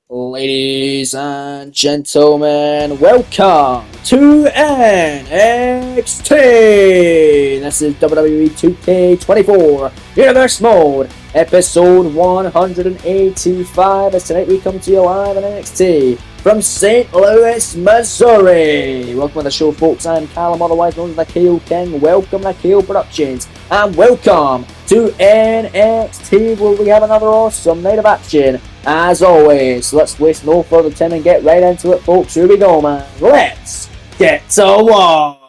Ladies and gentlemen, welcome to NXT! This is WWE 2K24 Universe Mode, episode 185. As tonight we come to you live on NXT from St. Louis, Missouri. Welcome to the show, folks. I'm Callum, otherwise known as the KO King. Welcome to KO Productions, and welcome to NXT, where we have another awesome night of action. As always, let's waste no further time and get right into it, folks. Here we go, man. Let's get to war.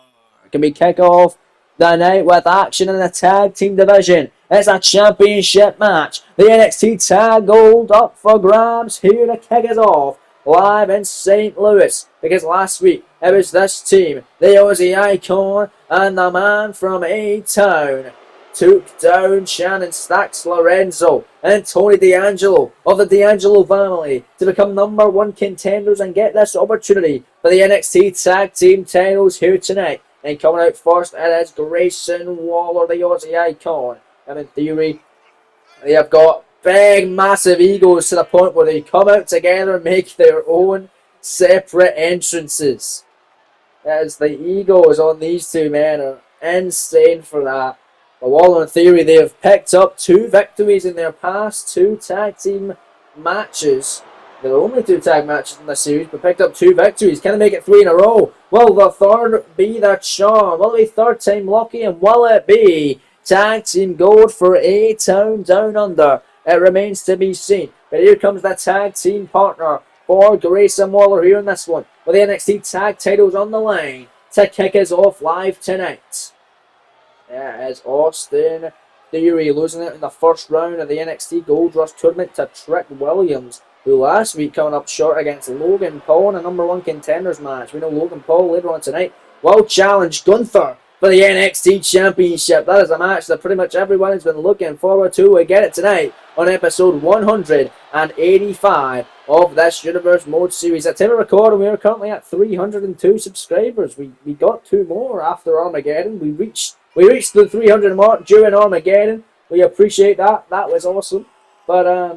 Can we kick off the night with action in the tag team division? It's a championship match. The NXT Tag Gold up for grabs here to kick us off live in St. Louis, because last week it was this team, the Aussie Icon and the man from A-Town, took down Shannon Stacks Lorenzo and Tony D'Angelo of the D'Angelo family to become number one contenders and get this opportunity for the NXT Tag Team titles here tonight. And coming out first, it is Grayson Waller, the Aussie Icon. And in theory, they have got big, massive egos to the point where they come out together and make their own separate entrances. As the egos on these two men are insane for that. But Waller, in theory, they have picked up 2 victories in their past 2 tag team matches. There are only 2 tag matches in the series, but picked up 2 victories. Can they make it 3 in a row? Will the third be the charm? Will it be third time lucky? And will it be tag team gold for A-Town Down Under? It remains to be seen. But here comes the tag team partner for Grayson Waller here in this one, with the NXT tag titles on the line to kick us off live tonight. Yeah, as Austin Theory losing it in the first round of the NXT Gold Rush tournament to Trick Williams, who last week coming up short against Logan Paul in a number one contenders match. We know Logan Paul later on tonight will challenge Gunther for the NXT Championship. That is a match that pretty much everyone has been looking forward to. We get it tonight on episode 185 of this Universe Mode series. At time of recording, we are currently at 302 subscribers. We got 2 more after Armageddon. We reached the 300 mark during Armageddon. We appreciate that. That was awesome. But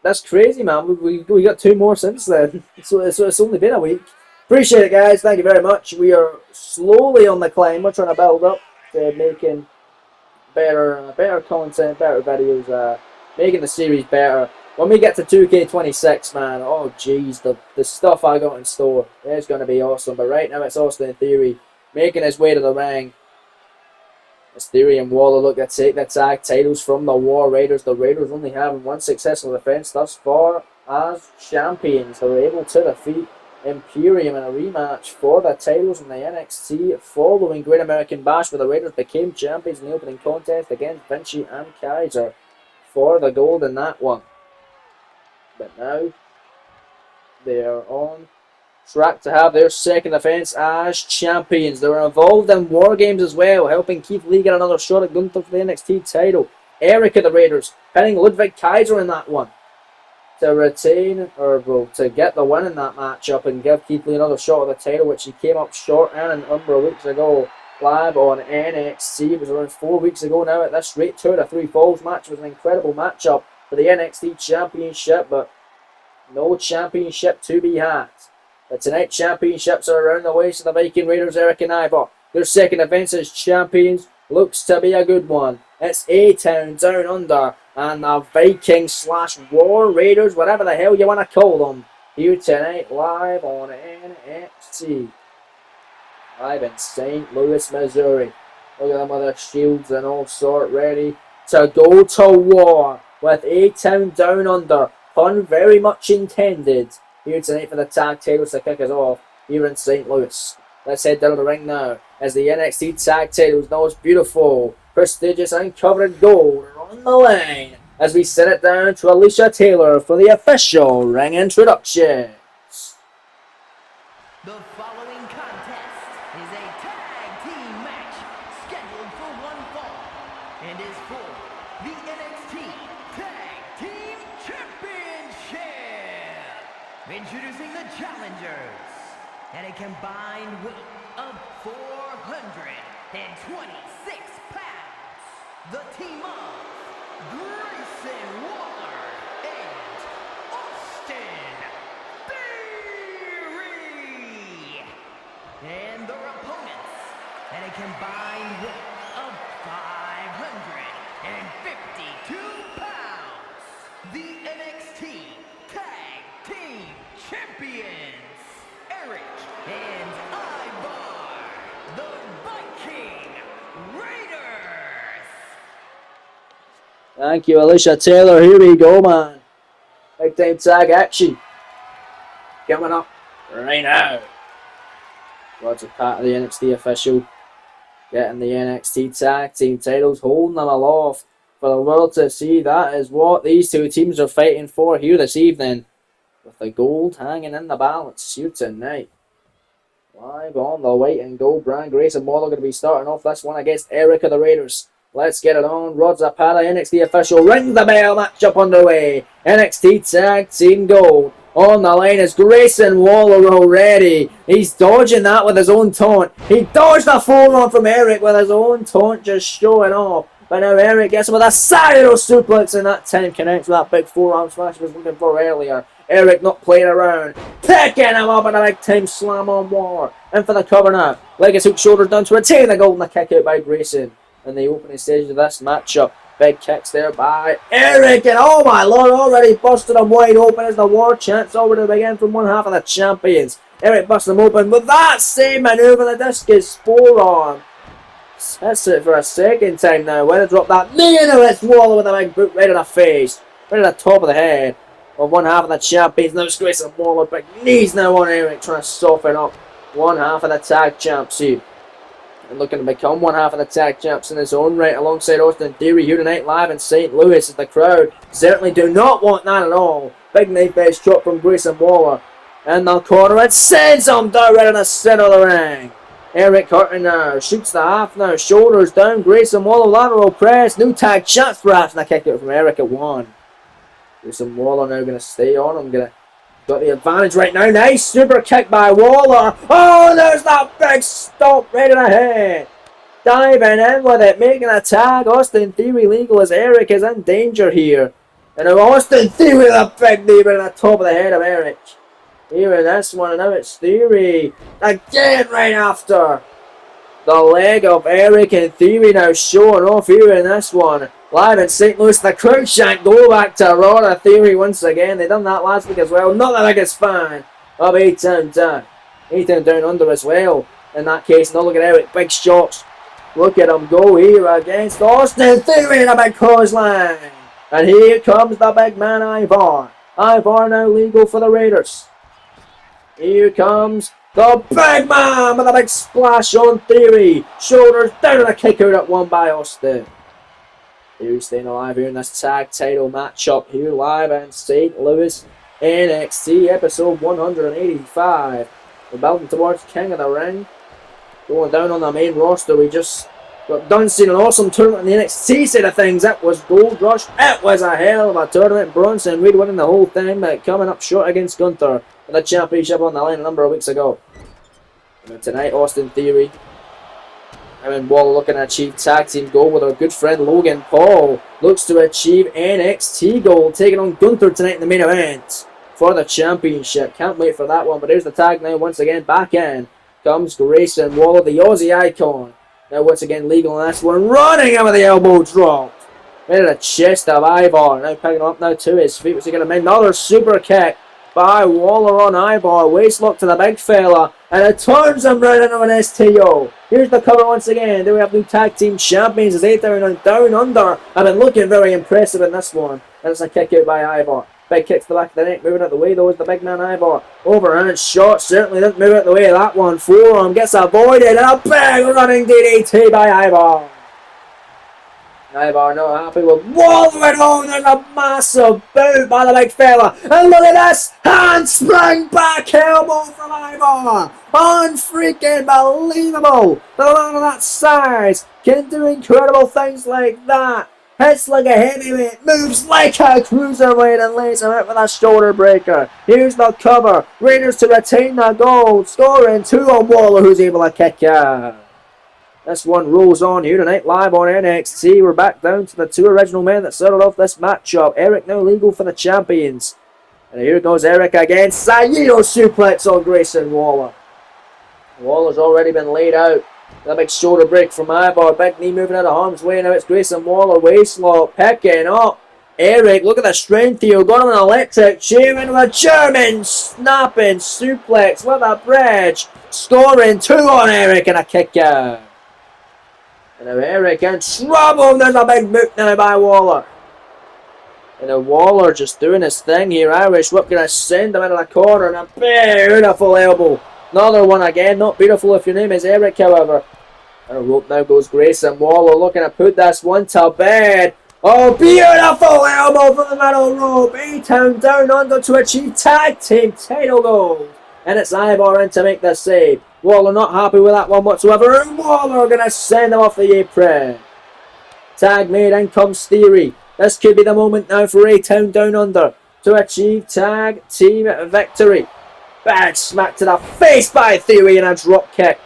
that's crazy, man. We got 2 more since then. So it's only been a week. Appreciate it, guys. Thank you very much. We are slowly on the climb. We're trying to build up to making better content, better videos, making the series better. When we get to 2K26, man, oh jeez, the stuff I got in store is going to be awesome. But right now it's Austin Theory making his way to the ring. As Theory and Waller look to take the tag titles from the War Raiders. The Raiders only having 1 successful defense thus far as champions. They were able to defeat Imperium in a rematch for the titles in the NXT following Great American Bash, where the Raiders became champions in the opening contest against Vinci and Kaiser for the gold in that one. But now they are on track to have their second defense as champions. They were involved in War Games as well, helping Keith Lee get another shot at Gunther for the NXT title. Eric of the Raiders pinning Ludwig Kaiser in that one to retain, or well, to get the win in that matchup and give Keith Lee another shot at the title, which he came up short in a number of weeks ago live on NXT. It was around 4 weeks ago now at this rate. 2 out of 3 falls match was an incredible matchup for the NXT Championship, but no championship to be had. But tonight, championships are around the waist of the Viking Raiders, Eric and Ivar. Their second defense as champions looks to be a good one. It's A-Town Down Under and the Vikings / War Raiders, whatever the hell you want to call them, here tonight live on NXT. Live in St. Louis, Missouri. Look at them with their shields and all sort, ready to go to war with A-Town Down Under. Pun very much intended. Here tonight for the tag titles to kick us off here in St. Louis. Let's head down to the ring now as the NXT tag titles, those beautiful, prestigious and covered gold, are on the line as we send it down to Alicia Taylor for the official ring introduction. The following contest is a tag team match scheduled for one fall and is for the NXT Tag Team Championship. Introducing the challengers at a combined weight of 426 pounds. The team of Grayson Waller and Austin and their opponents at a combined weight of 552 pounds, the NXT Tag Team Champions, Eric and Ivar, the Viking Raiders. Thank you, Alicia Taylor. Here we go, man. Big time tag action. Coming up right now. Roger Pat, the NXT official, getting the NXT Tag Team titles, holding them aloft for the world to see. That is what these two teams are fighting for here this evening, with the gold hanging in the balance here tonight. Live on the white and gold brand, Grayson Waller going to be starting off this one against Eric of the Raiders. Let's get it on. Rod Zapata, NXT official, rings the bell. Matchup underway. NXT Tag Team Gold. On the line is Grayson Waller already. He's dodging that with his own taunt. He dodged the forearm from Eric with his own taunt just showing off. But now Eric gets him with a Cyro suplex, and that time connects with that big forearm smash he was looking for earlier. Eric not playing around. Picking him up and a big time slam on Waller. In for the cover now. Legacy hook shoulders down to retain the gold and a kick out by Grayson. In the opening stage of this matchup. Big kicks there by Eric, and oh my lord, already busted him wide open as the war chants already begin from one half of the champions. Eric busts him open with that same maneuver, the discus forearm. That's it for a second time now. Way to drop that knee into its Waller with a big boot right in the face, right at the top of the head of one half of the champions. Now it's Grayson Waller, big knees now on Eric, trying to soften up one half of the tag champs here. And looking to become one half of the tag champs in his own right, alongside Austin Theory here tonight live in St. Louis, as the crowd certainly do not want that at all. Big knife-edge chop from Grayson Waller in the corner, and sends him down right in the center of the ring. Eric hurting now, shoots the half now, shoulders down, Grayson Waller lateral press, new tag champs perhaps, and a kick out from Eric at one. Grayson Waller now going to stay on him, got the advantage right now. Nice super kick by Waller. Oh, there's that big stomp right in the head. Diving in with it, making a tag. Austin Theory legal as Eric is in danger here. And now Austin Theory with a big knee right on the top of the head of Eric. Here in this one, and now it's Theory. Again right after. The leg of Eric, and Theory now showing off here in this one. Live in St. Louis, the crowd shan't go back to Raw. Theory once again. They done that last week as well. Not the biggest fan of A-Town Down. A-Town Down Under as well. In that case, now look at Eric. Big shots. Look at him go here against Austin Theory in a big clothesline. And here comes the big man Ivar. Ivar now legal for the Raiders. Here comes the big man with a big splash on Theory. Shoulders down and a kick out at one by Austin. Theory staying alive here in this tag title matchup here live in St. Louis. NXT episode 185. We're building towards King of the Ring. Going down on the main roster, we just got done seeing an awesome tournament in the NXT side of things. It was Gold Rush. It was a hell of a tournament. Bronson Reed winning the whole thing, but coming up short against Gunther with the championship on the line a number of weeks ago. And tonight, Austin Theory and Waller looking to achieve tag team gold with our good friend Logan Paul. Looks to achieve NXT gold, taking on Gunther tonight in the main event for the championship. Can't wait for that one. But here's the tag now once again. Back in comes Grayson Waller, the Aussie icon. Now once again legal in this one. Running in with the elbow drop. Right at the chest of Ivar. Now picking up now to his feet. What's he going to make? Another super kick by Waller on Ivar. Waist lock to the big fella. And it turns him right into an STO. Here's the cover once again. Then we have new tag team champions as A-Town Down Under. I've been looking very impressive in this one. And it's a kick out by Ivar. Big kick to the back of the neck. Moving out the way though is the big man Ivar. Overhand shot. Certainly doesn't move out the way of that one. Forearm gets avoided. And a big running DDT by Ivar. Ivar not happy with Waller at home. There's a massive boot by the big fella. And look at this. Handspring back elbow from Ivar. Unfreaking believable. The man of that size can do incredible things like that. Hits like a heavyweight, moves like a cruiserweight, and lays him out with a shoulder breaker. Here's the cover. Raiders to retain the gold. Scoring 2 on Waller, who's able to kick out. This one rolls on here tonight, live on NXT. We're back down to the 2 original men that started off this matchup. Eric now legal for the champions. And here goes Eric again. Saito suplex on Grayson Waller. Waller's already been laid out. A big shoulder break from Ivar. Big knee moving out of harm's way. Now it's Grayson Waller. Waist lock. Picking up. Eric, look at the strength here. Got him an electric chair into a German snapping suplex with a bridge. Scoring 2 on Eric and a kick out. And now Eric in trouble. There's a big boot now by Waller. And now Waller just doing his thing here. Irish Whip going to send him into the corner. And a beautiful elbow. Another one again. Not beautiful if your name is Eric, however. And a rope now goes Grayson Waller looking to put this one to bed. Oh, beautiful elbow from the middle rope. A-Town down under to achieve tag team title gold. And it's Ivar in to make the save. Waller not happy with that one whatsoever. And Waller going to send him off the apron. Tag made, in comes Theory. This could be the moment now for A-Town down under to achieve tag team victory. Bad smack to the face by Theory and a drop kick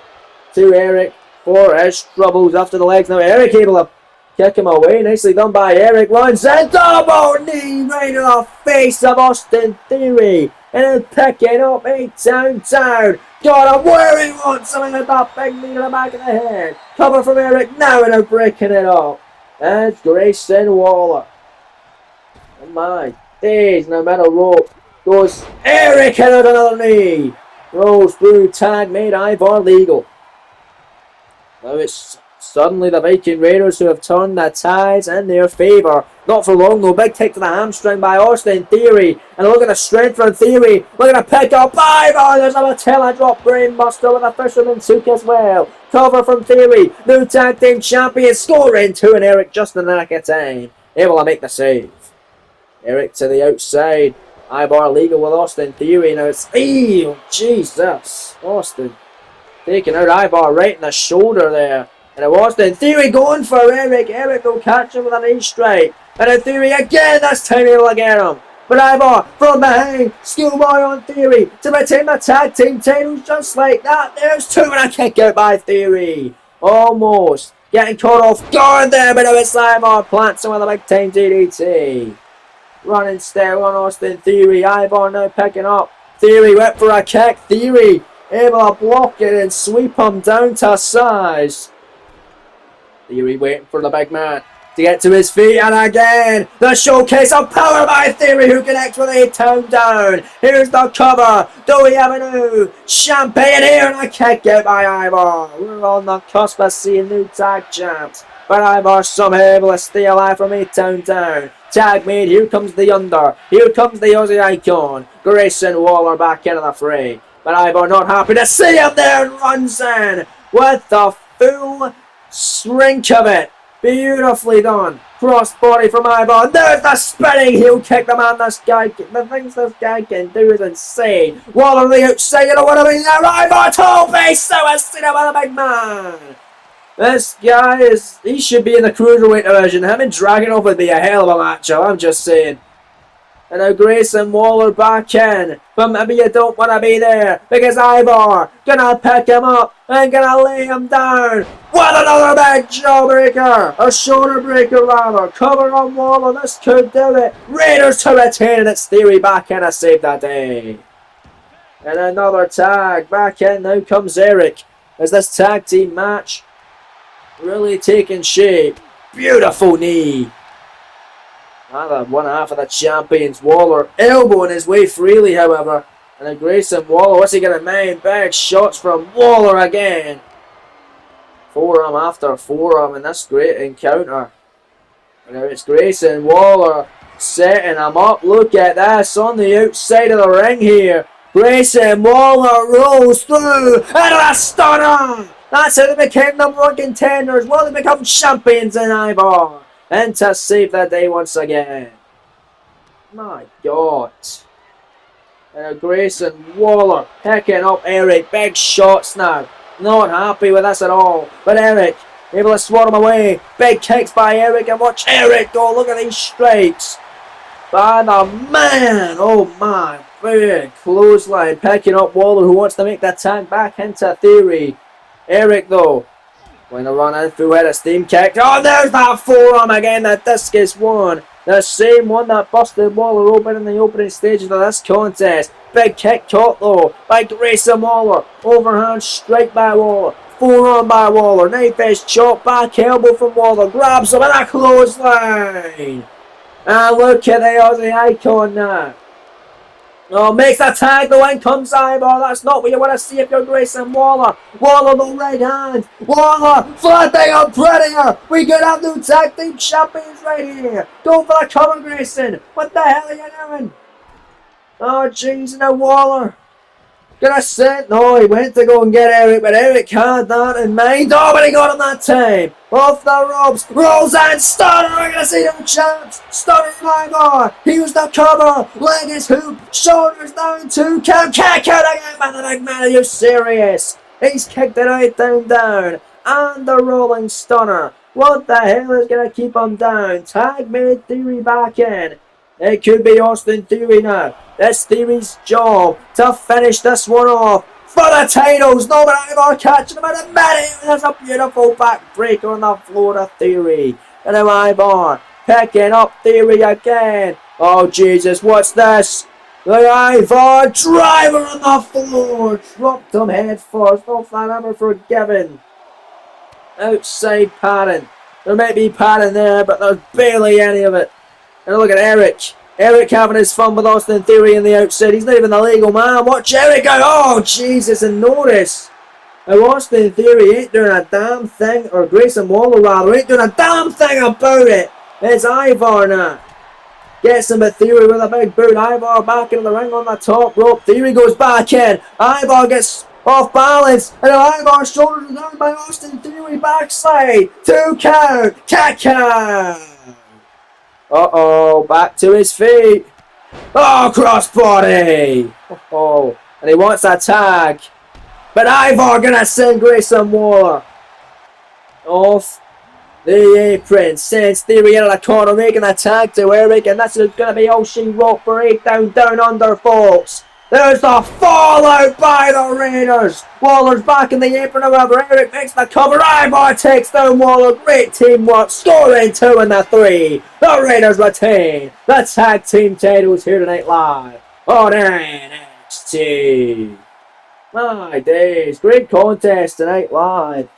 to Eric for his troubles after the legs. Now Eric able to kick him away. Nicely done by Eric. Runs and double knee right in the face of Austin Theory. And then picking up A-Town down. Got him where he wants him with that big knee to the back of the head. Cover from Eric now and they're breaking it up. And Grayson Waller. Oh my days, in the middle rope goes Eric hit out another knee. Rolls through, tag made Ivar legal. Now it's suddenly the Viking Raiders who have turned the tides in their favour. Not for long though. Big kick to the hamstring by Austin Theory. And look at the strength from Theory. Look at the pick up. Ivar. There's a Matella drop brainbuster with a fisherman's hook as well. Cover from Theory. New tag team champion. Scoring 2 and Eric just in the nick of time. Able to make the save. Eric to the outside. Ivar legal with Austin Theory. Now it's... Oh, Jesus. Austin taking out Ivar right in the shoulder there. And it was then Theory going for Eric. Eric will catch him with an knee strike. And then Theory again. This time he'll get him. But Ivar from behind. Schoolboy on Theory to retain the tag team titles just like that. There's 2 and a kick out by Theory. Almost getting caught off guard there. But now it's Ivar plants him with a big time DDT. Running still on Austin Theory. Ivar now picking up. Theory went for a kick. Theory able to block it and sweep him down to size. Theory waiting for the big man to get to his feet, and again the showcase of power by Theory who connects with A-Town down. Here's the cover. Dewey Avenue. Champagne here and a kick out by Ivar. We're on the cusp of seeing new tag champs. But Ivar somehow able to stay alive from A-Town down. Tag made. Here comes the under. Here comes the Aussie icon. Grayson Waller back into the fray. But Ivar not happy to see him there and runs in with the full shrink of it. Beautifully done. Cross body from Ivar. There's the spinning heel kick. The things this guy can do is insane. Waller on the outside. You know what I mean? Ivar toe base. So I see him with a big man. This guy he should be in the cruiserweight division. Him and Dragunov would be a hell of a matchup. I'm just saying. And now Grayson Waller back in. But maybe you don't want to be there. Because Ivar gonna pick him up and gonna lay him down. With another big jawbreaker. A shoulder breaker rather. Cover on Waller. This could do it. Raiders to retain. And it's Theory back in to save that day. And another tag. Back in now comes Eric. As this tag team match really taking shape. Beautiful knee. Another one half of the champions. Waller elbowing his way freely, however. And then Grayson Waller, what's he going to mind? Big shots from Waller again. Forearm after forearm in this great encounter. And now it's Grayson Waller setting him up. Look at this on the outside of the ring here. Grayson Waller rolls through and a stunner. That's how they became number 1 contenders. Well, they become champions in Ivar. And to save the day once again. My God. And Grayson Waller picking up Eric. Big shots now. Not happy with this at all. But Eric able to swat him away. Big kicks by Eric. And watch Eric go. Look at these strikes. By the man. Oh my. Big clothesline. Picking up Waller who wants to make the tag back into Theory. Eric though. Going to run in through head a steam kick. Oh, there's that forearm again. That discus one. The same one that busted Waller open in the opening stages of this contest. Big kick caught though by Grayson Waller. Overhand strike by Waller. Forearm by Waller. Knife edge chop, back elbow from Waller. Grabs him in a clothesline. And look at the Aussie icon now. Oh, makes the tag, the win comes Ivar. That's not what you want to see if you're Grayson Waller. Waller, the right hand. Waller, flatting up prettier. We could have new tag team champions right here. Go for the cover, Grayson. What the hell are you doing? Oh, jeez, now Waller. Gonna sit. No, he went to go and get Eric, but Eric had that in mind. Oh, but he got him that time. Off the ropes. Rolls and stunner. We're gonna see them champs. Stunner Ivar. He was the cover. Leg is hoop. Shoulders down. 2 count. Kick out again by the big man. Are you serious? He's kicked it out, down. And the rolling stunner. What the hell is gonna keep him down? Tag made Theory back in. It could be Austin Theory now. It's Theory's job to finish this one off for the titles. No, but Ivar catching him in a minute. There's a beautiful back break on the floor of Theory. And now Ivar picking up Theory again. Oh, Jesus, what's this? The Ivar driver on the floor. Dropped him head first. Off that ever forgiven. Outside padding. There might be padding there, but there's barely any of it. And look at Eric. Eric having his fun with Austin Theory in the outside. He's not even the legal man. Watch Eric go. Oh, Jesus. And notice how Austin Theory ain't doing a damn thing, or Grayson Waller rather, ain't doing a damn thing about it. It's Ivar now. Gets him at Theory with a big boot. Ivar back into the ring on the top rope. Theory goes back in. Ivar gets off balance. And Ivar's shoulders are down by Austin Theory backside. 2 count. Kick out. Uh-oh, back to his feet. Oh, crossbody. Oh, and he wants a tag. But Ivar gonna send Grayson Waller off the apron. Sends Theory into the corner, making a tag to Eric. And this is gonna be all she wrote for 8 down under, folks. There's the fallout by the Raiders. Waller's back in the apron, however. Eric makes the cover. Ivar takes down Waller. Great teamwork. Scoring 2 and the 3. The Raiders retain the tag team titles here tonight live on NXT. My days. Great contest tonight live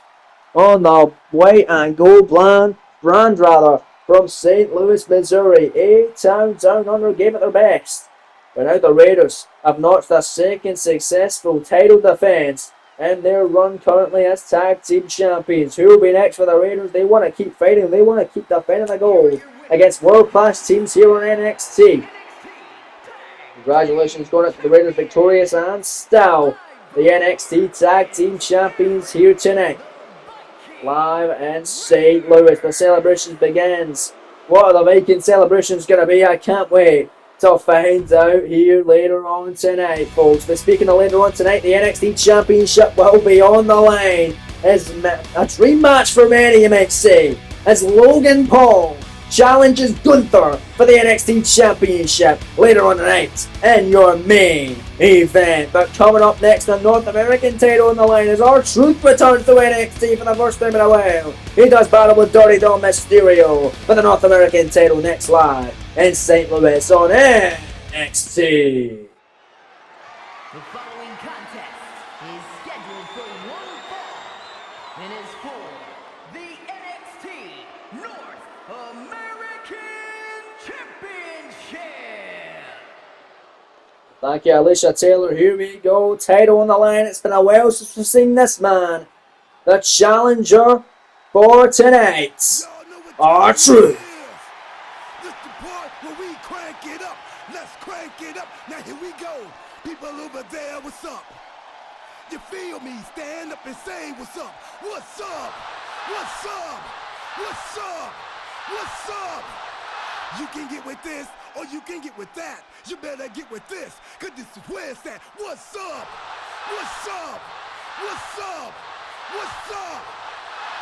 on the white and gold brand from St. Louis, Missouri. A-Town Down Under gave it their best. But now the Raiders have notched a second successful title defense in their run currently as tag team champions. Who will be next for the Raiders? They want to keep fighting. They want to keep defending the gold against world-class teams here on NXT. Congratulations going out to the Raiders, victorious and still the NXT tag team champions here tonight. Live in St. Louis. The celebrations begins. What are the Viking celebrations going to be? I can't wait to find out here later on tonight, folks. But speaking of later on tonight, the NXT Championship will be on the line. It's a dream match for many, you might say, as Logan Paul challenges Gunther for the NXT Championship later on tonight in your main event. But coming up next, the North American title on the line as R-Truth returns to NXT for the first time in a while. He does battle with Dirty Dom Mysterio for the North American title next live in St. Louis on NXT. The following contest is scheduled for one fall and is for the NXT North American Championship. Thank you, Alicia Taylor. Here we go. Title on the line. It's been a while since we've seen this man. The challenger for tonight, R-Truth. This the part where we crank it up. Let's crank it up. Now here we go. People over there, what's up? You feel me? Stand up and say what's up. What's up? What's up? What's up? What's up? You can get with this or you can get with that. You better get with this, cause this is where it's at. What's up? What's up? What's up? What's up?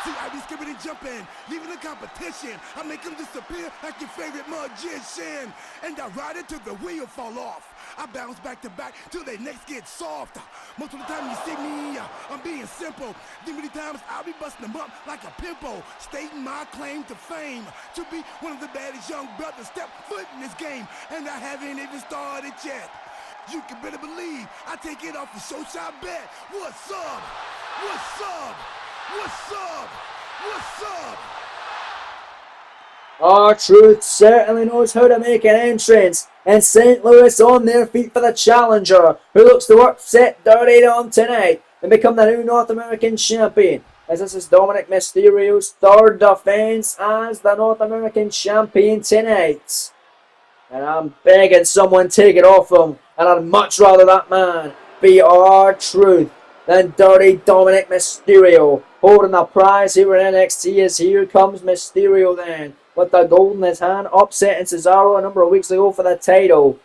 See, I be skipping and jumping, leaving the competition. I make them disappear like your favorite magician. And I ride it till the wheel fall off. I bounce back to back till their necks get soft. Most of the time you see me, I'm being simple. Then many times I'll be busting them up like a pimple, stating my claim to fame, to be one of the baddest young brothers step foot in this game. And I haven't even started yet. You can better believe I take it off the show shot bet. What's up? What's up? What's up? What's up? R-Truth certainly knows how to make an entrance, and St. Louis on their feet for the challenger, who looks to upset Dirty Dom tonight and become the new North American champion, as this is Dominic Mysterio's third defense as the North American champion tonight. And I'm begging someone take it off him, and I'd much rather that man be R-Truth than Dirty Dominic Mysterio, holding the prize here in NXT. As here comes Mysterio then, with the gold in his hand, upsetting Cesaro a number of weeks ago for the title.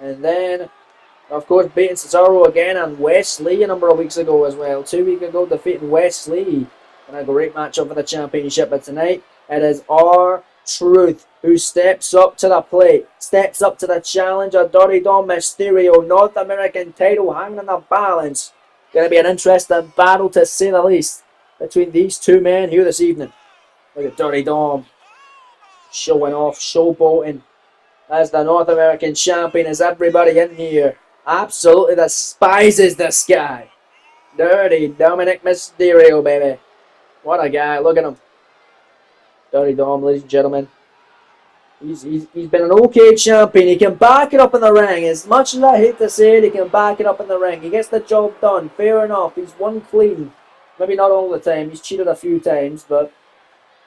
And then, of course, beating Cesaro again and Wes Lee a number of weeks ago as well. 2 weeks ago, defeating Wes Lee in a great matchup for the championship. But tonight, it is R-Truth who steps up to the plate, steps up to the challenge of Dirty Dom Mysterio. North American title hanging in the balance. Going to be an interesting battle, to say the least, between these two men here this evening. Look at Dirty Dom showing off, showboating as the North American champion, as everybody in here absolutely despises this guy. Dirty Dominic Mysterio, baby. What a guy. Look at him. Dirty Dom, ladies and gentlemen. He's been an okay champion. He can back it up in the ring. As much as I hate to say it, he can back it up in the ring. He gets the job done. Fair enough. He's won clean. Maybe not all the time. He's cheated a few times, but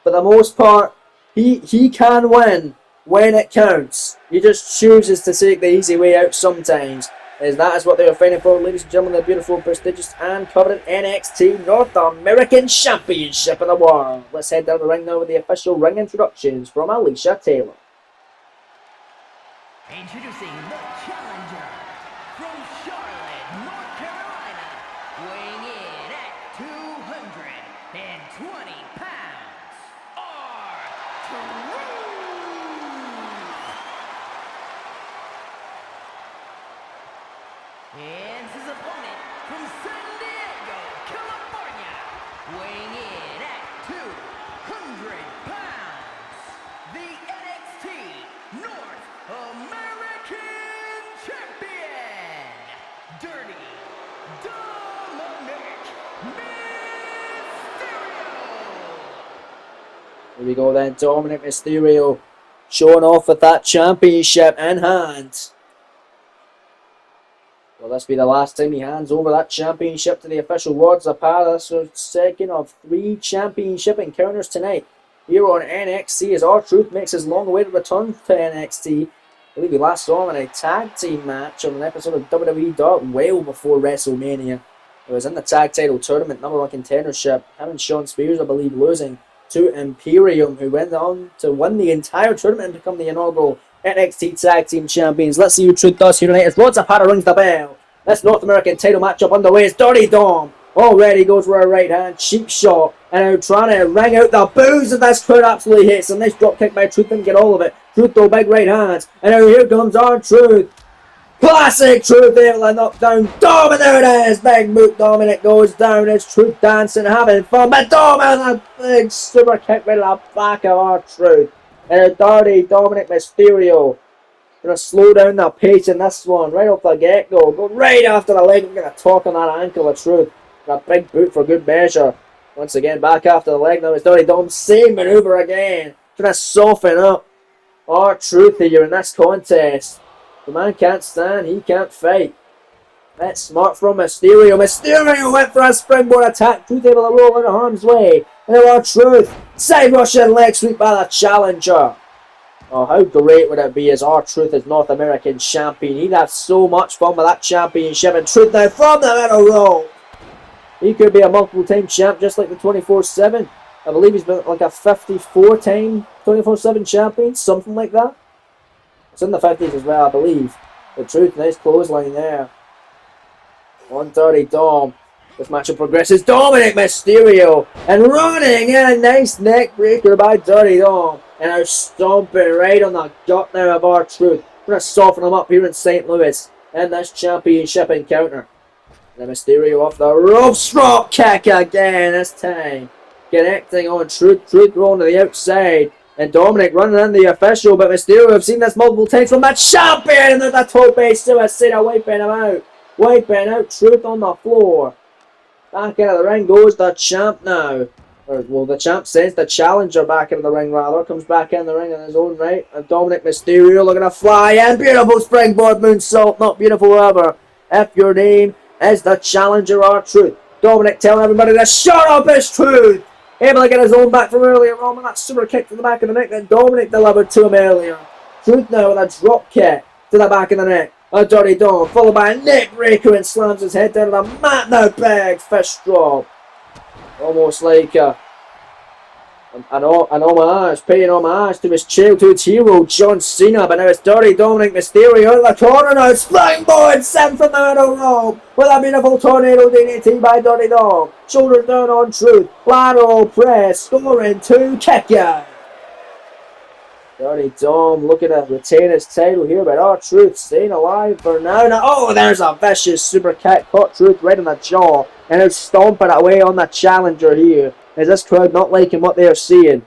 for the most part, he can win when it counts. He just chooses to take the easy way out sometimes. As that is what they are fighting for, ladies and gentlemen, the beautiful, prestigious, and coveted NXT North American Championship of the world. Let's head down the ring now with the official ring introductions from Alicia Taylor. Introducing the challenger from Charlotte, North Carolina, weighing in at 220 pounds, R-Truth. And his opponent from San Diego, California, weighing in at 200 pounds, the NXT North American Champion, Dirty Dominic Mysterio. Here we go then, Dominic Mysterio showing off with that championship in hand. Will this be the last time he hands over that championship to the official Words of Power? This is second of 3 championship encounters tonight here on NXT, as R-Truth makes his long-awaited return to NXT. I believe we last saw him in a tag team match on an episode of WWE Dark well before WrestleMania. It was in the tag title tournament, number 1 contendership. Him and Shawn Spears, I believe, losing to Imperium, who went on to win the entire tournament and become the inaugural NXT Tag Team Champions. Let's see who Truth does here tonight as Rods of Power rings the bell. This North American title matchup underway as Dirty Dom already goes for a right hand, cheap shot, and now trying to ring out the boos of this crowd. Absolutely hates him. Nice drop kick by Truth, didn't get all of it. Truth though, big right hands, and now here comes R-Truth. Classic Truth able to knock down Dom, and there it is. Big boot Dominic goes down as Truth dancing, having fun, but Dom has a big super kick right to the back of R-Truth. And a Dirty Dominic Mysterio going to slow down the pace in this one right off the get-go. Go right after the leg. We're going to talk on that ankle of Truth. A big boot for good measure. Once again, back after the leg now. It's Dirty Dom. Same maneuver again. Trying to soften up R-Truth here in this contest. The man can't stand. He can't fight. That's smart from Mysterio. Mysterio went for a springboard attack. Truth able to roll out of harm's way. And now R-Truth. Side Russian leg sweep by the challenger. Oh, how great would it be as R-Truth is North American champion. He'd have so much fun with that championship. And Truth now from the middle row. He could be a multiple-time champ just like the 24/7. I believe he's been like a 54-time 24/7 champion. Something like that. It's in the 50s as well, I believe. The Truth, nice clothesline there. 130 Dom. This matchup progresses. Dominic Mysterio and running in a nice neck breaker by Dirty Dom. And now stomping right on the gut now of R-Truth. We're going to soften him up here in St. Louis in this championship encounter. And Mysterio off the ropes. Drop kick again this time. Connecting on Truth. Truth rolling to the outside. And Dominic running in the official. But Mysterio, have seen this multiple times from that champion. And there's a tope suicida wiping him out. Wiping out Truth on the floor. Back into the ring goes the champ now. Well, the champ sends the challenger back into the ring, rather. Comes back in the ring in his own right. And Dominic Mysterio looking to fly in. Beautiful springboard moonsault. Not beautiful, however. If your name is the challenger R-Truth. Dominic telling everybody to shut up, it's Truth. Able to get his own back from earlier on with that super kick to the back of the neck that Dominic delivered to him earlier. Truth now with a drop kick to the back of the neck. A Dirty Dom, followed by a neck breaker and slams his head down to the mat now. Big fist drop. Almost like an homage, paying homage to his childhood hero, John Cena. But now it's Dirty Dominic Mysterio in the corner now. Springboard sent from the middle rope with a beautiful tornado DDT by Dirty Dom. Shoulders down on Truth. Lateral press, scoring 2, kick out. Dirty Dom looking to retain his title here, but R-Truth staying alive for now. Oh, there's a vicious super kick. Caught Truth right in the jaw. And it's stomping it away on the challenger here. Is this crowd not liking what they are seeing?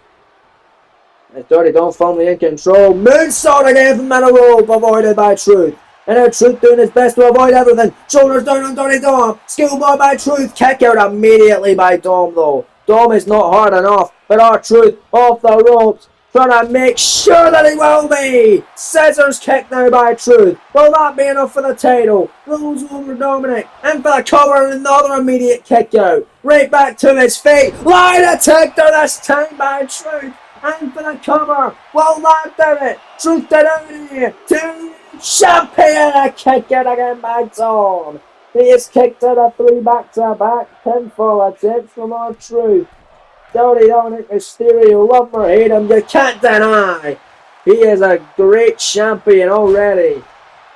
As Dirty Dom firmly in control. Moonsault again from middle rope, avoided by Truth. And now Truth doing his best to avoid everything. Shoulders down on Dirty Dom. Schoolboy by Truth. Kick out immediately by Dom though. Dom is not hard enough. But R-Truth off the ropes. Trying to make sure that he will be. Scissors kick now by Truth. Will that be enough for the title? Rolls over Dominic. And for the cover and another immediate kick out. Right back to his feet. Line attack there this time by Truth. And for the cover. Will that do it? Truth did out of here. 2 champion. A kick out again by Dom. He has kicked out a 3 back-to-back pinfall attempts from R-Truth. Dirty Dominic Mysterio, love or hate him, you can't deny. He is a great champion already.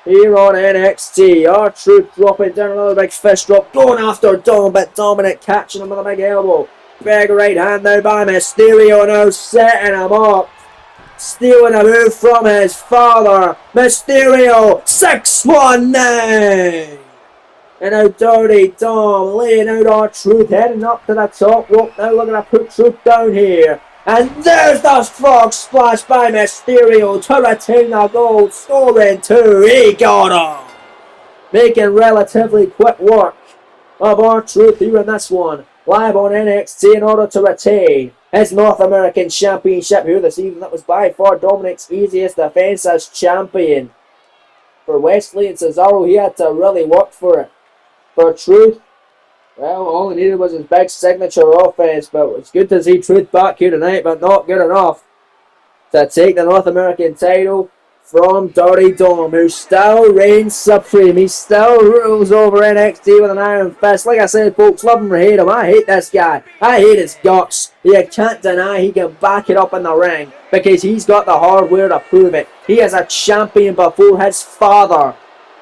Here on NXT, R-Truth dropping down another big fist drop, going after Dom, but Dominic catching him with a big elbow. Big right hand now by Mysterio, now setting him up. Stealing a move from his father. Mysterio, 619. And now Dirty Dom laying out R-Truth, heading up to the top rope. Now looking to put Truth down here. And there's the frog splash by Mysterio to retain the gold. Scoring 2. He got him. Making relatively quick work of R-Truth here in this one. Live on NXT in order to retain his North American Championship here this evening. That was by far Dominic's easiest defense as champion. For Wesley and Cesaro, he had to really work for it. For Truth, well, all he needed was his big signature offense, but it's good to see Truth back here tonight, but not good enough to take the North American title from Dirty Dom, who still reigns supreme. He still rules over NXT with an iron fist. Like I said, folks, love him or hate him. I hate this guy. I hate his guts. You can't deny he can back it up in the ring because he's got the hardware to prove it. He is a champion before his father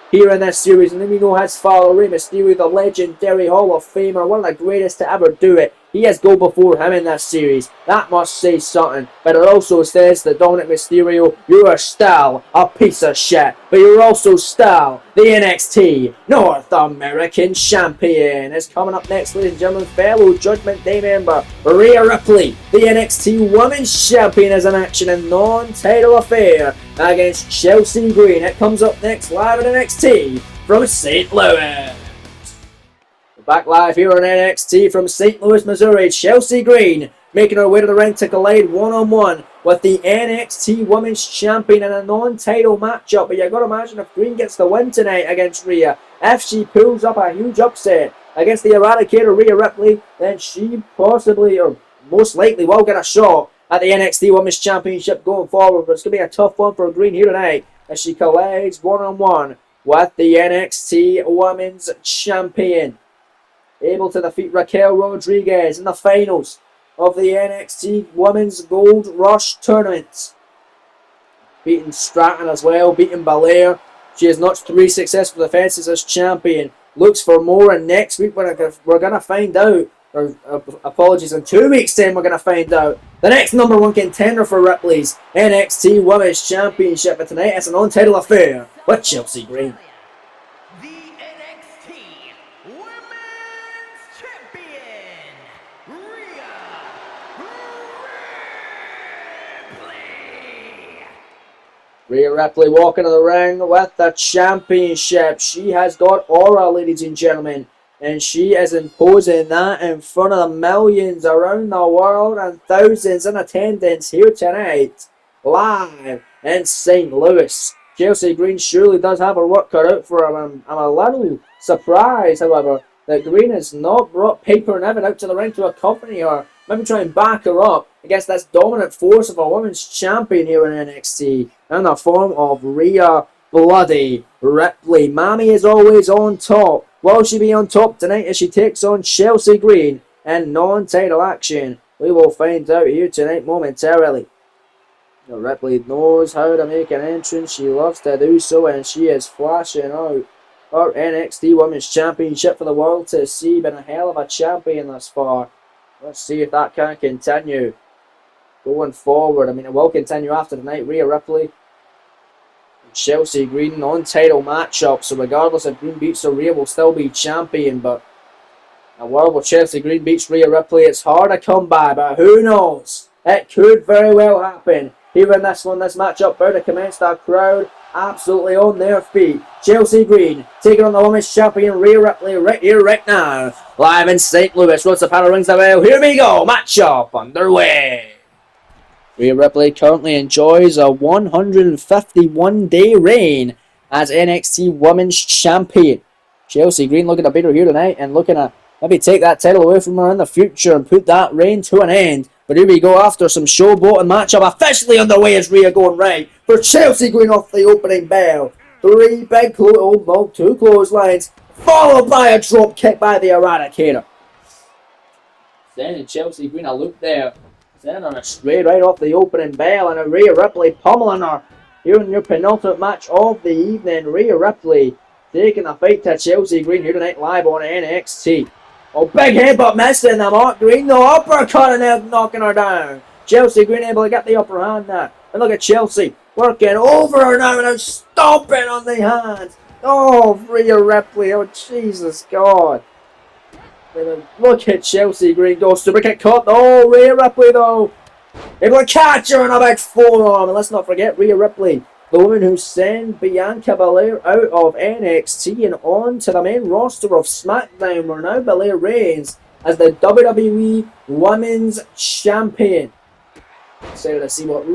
here in this series, and then we know his father, Rey Mysterio, the legendary Hall of Famer, one of the greatest to ever do it. He has go before him in this series. That must say something. But it also says that Dominic Mysterio, you are still a piece of shit. But you're also still the NXT North American Champion. It's coming up next, ladies and gentlemen, fellow Judgment Day member Rhea Ripley, the NXT Women's Champion, is in action in non-title affair against Chelsea Green. It comes up next live at NXT from St. Louis. Back live here on NXT from St. Louis, Missouri. Chelsea Green making her way to the ring to collide one-on-one with the NXT Women's Champion in a non-title matchup. But you got to imagine if Green gets the win tonight against Rhea, if she pulls up a huge upset against the Eradicator Rhea Ripley, then she possibly or most likely will get a shot at the NXT Women's Championship going forward. But it's going to be a tough one for Green here tonight as she collides one-on-one with the NXT Women's Champion. Able to defeat Raquel Rodriguez in the finals of the NXT Women's Gold Rush Tournament. Beating Stratton as well, beating Belair. She has notched 3 successful defenses as champion. looks for more, and next week we're gonna find out. Or apologies, in 2 weeks' time we're gonna find out the next number one contender for Ripley's NXT Women's Championship. But tonight it's an on-title affair with Chelsea Green. The NXT Women's Champion, Rhea Ripley. Rhea Ripley walking to the ring with the championship. She has got aura, ladies and gentlemen. And she is imposing that in front of the millions around the world and thousands in attendance here tonight, live in St. Louis. Chelsea Green surely does have her work cut out for her. I'm a little surprised, however, that Green has not brought Piper Niven out to the ring to accompany her. Maybe try and back her up against this dominant force of a women's champion here in NXT in the form of Rhea Bloody Ripley. Mammy is always on top. Will she be on top tonight as she takes on Chelsea Green in non-title action? We will find out here tonight momentarily. Ripley knows how to make an entrance. She loves to do so, and she is flashing out her NXT Women's Championship for the world to see. Been a hell of a champion thus far. Let's see if that can continue going forward. I mean, it will continue after tonight. Rhea Ripley Chelsea Green non-title matchup, so regardless if Green beats her, Rhea will still be champion. But a world where Chelsea Green beats Rhea Ripley, it's hard to come by, but who knows? It could very well happen. Here in this one, this matchup about to commence. The crowd absolutely on their feet. Chelsea Green taking on the women's champion Rhea Ripley right here, right now, live in St. Louis. Once the panel rings the bell, here we go. Matchup underway. Rhea Ripley currently enjoys a 151-day reign as NXT Women's Champion. Chelsea Green looking to beat her here tonight and looking to maybe take that title away from her in the future and put that reign to an end. But here we go after some showboating matchup officially underway as Rhea going right for Chelsea Green off the opening bell. Two clotheslines followed by a drop kick by the Eradicator. Sending Chelsea Green a loop there. Sending her straight right off the opening bell, and a Rhea Ripley pummeling her here in your penultimate match of the evening. Rhea Ripley taking the fight to Chelsea Green here tonight live on NXT. Oh, big headbutt missing the mark. Green, the uppercut, and they're knocking her down. Chelsea Green able to get the upper hand now. And look at Chelsea working over her now and stomping on the hands. Oh, Rhea Ripley, oh Jesus God. Look at Chelsea Green go super kick caught. Oh, Rhea Ripley though. Able to catch her in a big forearm. And let's not forget Rhea Ripley, the woman who sent Bianca Belair out of NXT and on to the main roster of SmackDown, where now Belair reigns as the WWE Women's Champion. Excited to see what